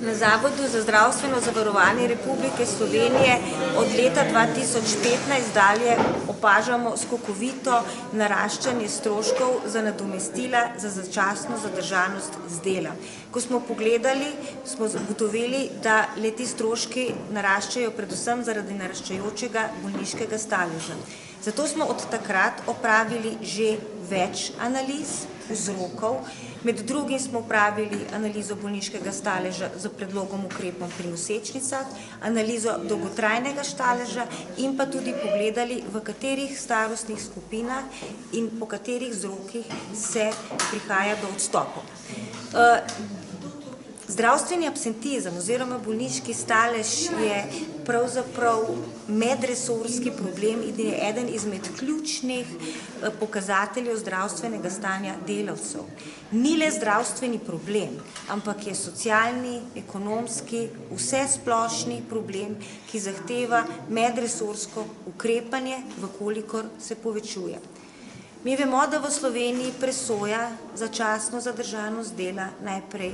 Na Zavodu za zdravstveno zavarovanje Republike Slovenije od leta 2015 dalje opažamo skokovito naraščanje stroškov za nadomestila za začasno zadržanost z dela. Ko smo pogledali, smo ugotovili, da leti stroški naraščajo predvsem zaradi naraščajočega bolniškega staleža. Zato smo od takrat opravili že več analiz, vzrokov. Med drugim smo opravili analizo bolniškega staleža z predlogom ukrepom pri nosečnicah, analizo dolgotrajnega staleža in pa tudi pogledali, v katerih starostnih skupinah in po katerih vzrokih se prihaja do odstopov. Zdravstveni absentizem oziroma bolniški stalež je pravzaprav medresorski problem in je eden izmed ključnih pokazateljev zdravstvenega stanja delavcev. Ni le zdravstveni problem, ampak je socialni, ekonomski, vsesplošni problem, ki zahteva medresorsko ukrepanje, vkolikor se povečuje. Mi vemo, da v Sloveniji presoja začasno zadržanost dela najprej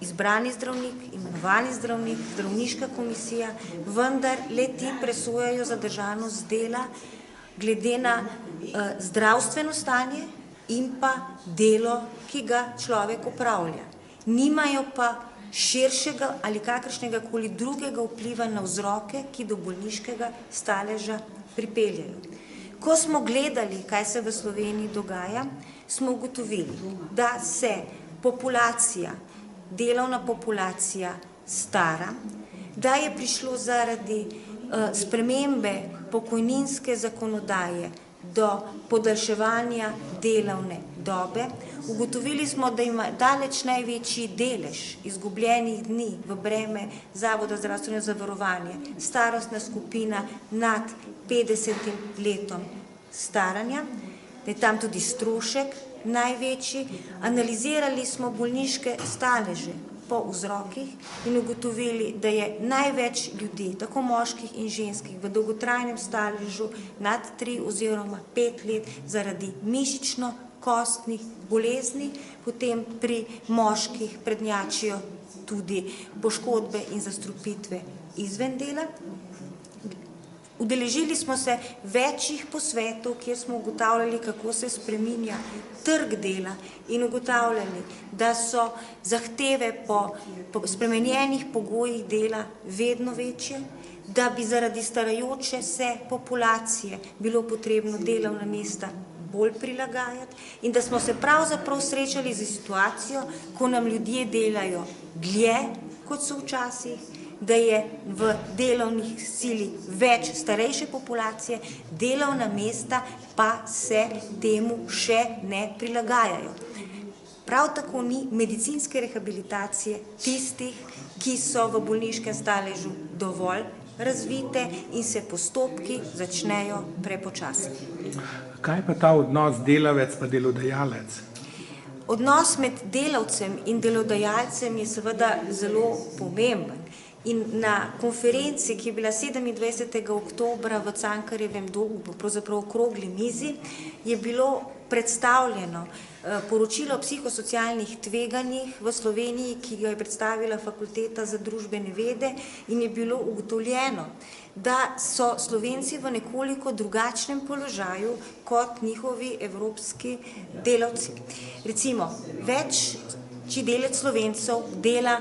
izbrani zdravnik, imenovani zdravnik, zdravniška komisija, vendar le-ti presojajo zadržanost dela glede na zdravstveno stanje in pa delo, ki ga človek opravlja. Nimajo pa širšega ali kakršnega koli drugega vpliva na vzroke, ki do bolniškega staleža pripeljajo. Ko smo gledali, kaj se v Sloveniji dogaja, smo ugotovili, da se delovna populacija stara, da je prišlo zaradi spremembe pokojninske zakonodaje do podaljševanja delovne dobe. Ugotovili smo, da ima daleč največji delež izgubljenih dni v breme Zavoda za zdravstveno zavarovanje starostna skupina nad 50 letom staranja, da je tam tudi strošek največji. Analizirali smo bolniške staleže po vzrokih in ugotovili, da je največ ljudi, tako moških in ženskih, v dolgotrajnem staležu nad 3 oziroma 5 let zaradi mišično-kostnih bolezni, potem pri moških prednjačijo tudi poškodbe in zastrupitve izven dela. Udeležili smo se večjih posvetov, kjer smo ugotavljali, kako se spreminja trg dela in ugotavljali, da so zahteve po spremenjenih pogojih dela vedno večje, da bi zaradi starajoče se populacije bilo potrebno delovna mesta bolj prilagajati in da smo se pravzaprav srečali z situacijo, ko nam ljudje delajo dlje, kot so včasih, da je v delovnih sili več starejše populacije, delovna mesta pa se temu še ne prilagajajo. Prav tako ni medicinske rehabilitacije tistih, ki so v bolniškem staležu dovolj razvite in se postopki začnejo prepočasi. Kaj pa ta odnos delavec pa delodajalec? Odnos med delavcem in delodajalcem je seveda zelo pomemben. In na konferenci, ki je bila 27. oktobra v Cankarjevem domu, pravzaprav okrogli mizi, je bilo predstavljeno poročilo o psihosocialnih tveganjih v Sloveniji, ki ga je predstavila Fakulteta za družbene vede in je bilo ugotovljeno, da so Slovenci v nekoliko drugačnem položaju kot njihovi evropski delavci. Recimo, večji delež Slovencev dela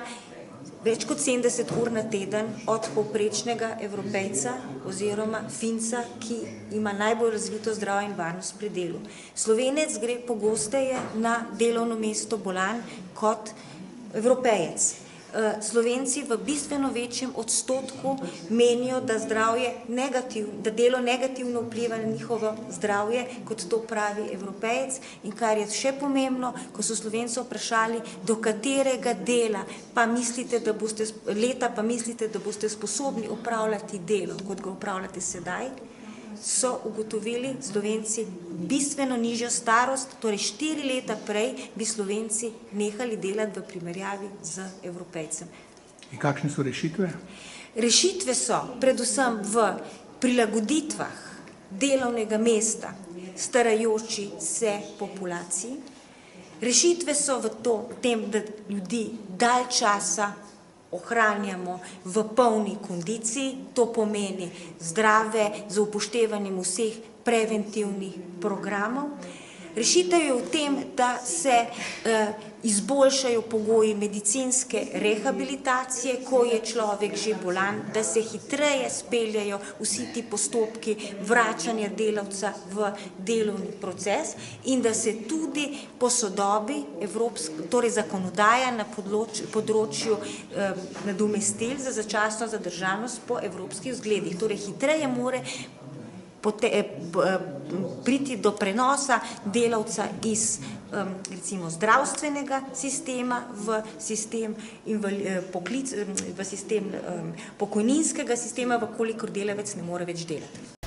več kot 70 ur na teden od povprečnega Evropejca oziroma Finca, ki ima najbolj razvito zdravje in varnost pri delu. Slovenec gre pogosteje na delovno mesto bolan kot Evropejec. Slovenci v bistveno večjem odstotku menijo, da delo negativno vpliva na njihovo zdravje, kot to pravi Evropejec. In kar je še pomembno, ko so Slovencev vprašali, do katerega dela pa mislite, da boste sposobni opravljati delo, kot ga opravljate sedaj, so ugotovili Slovenci bistveno nižjo starost, torej 4 leta prej bi Slovenci nehali delati v primerjavi z Evropejcem. In kakšne so rešitve? Rešitve so predvsem v prilagoditvah delovnega mesta starajoči se populaciji. Rešitve so v tem, da ljudi dalj časa ohranjamo v polni kondiciji, to pomeni zdrave, z upoštevanjem vseh preventivnih programov. Rešitev je v tem, da se izboljšajo pogoji medicinske rehabilitacije, ko je človek že bolan, da se hitreje speljajo vsi ti postopki vračanja delavca v delovni proces in da se tudi posodobi torej zakonodaja na področju nadomestil za začasno zadržanost po evropskih vzgledih. Torej hitreje more priti do prenosa delavca iz recimo zdravstvenega sistema v sistem pokojninskega sistema, v kolikor delavec ne more več delati.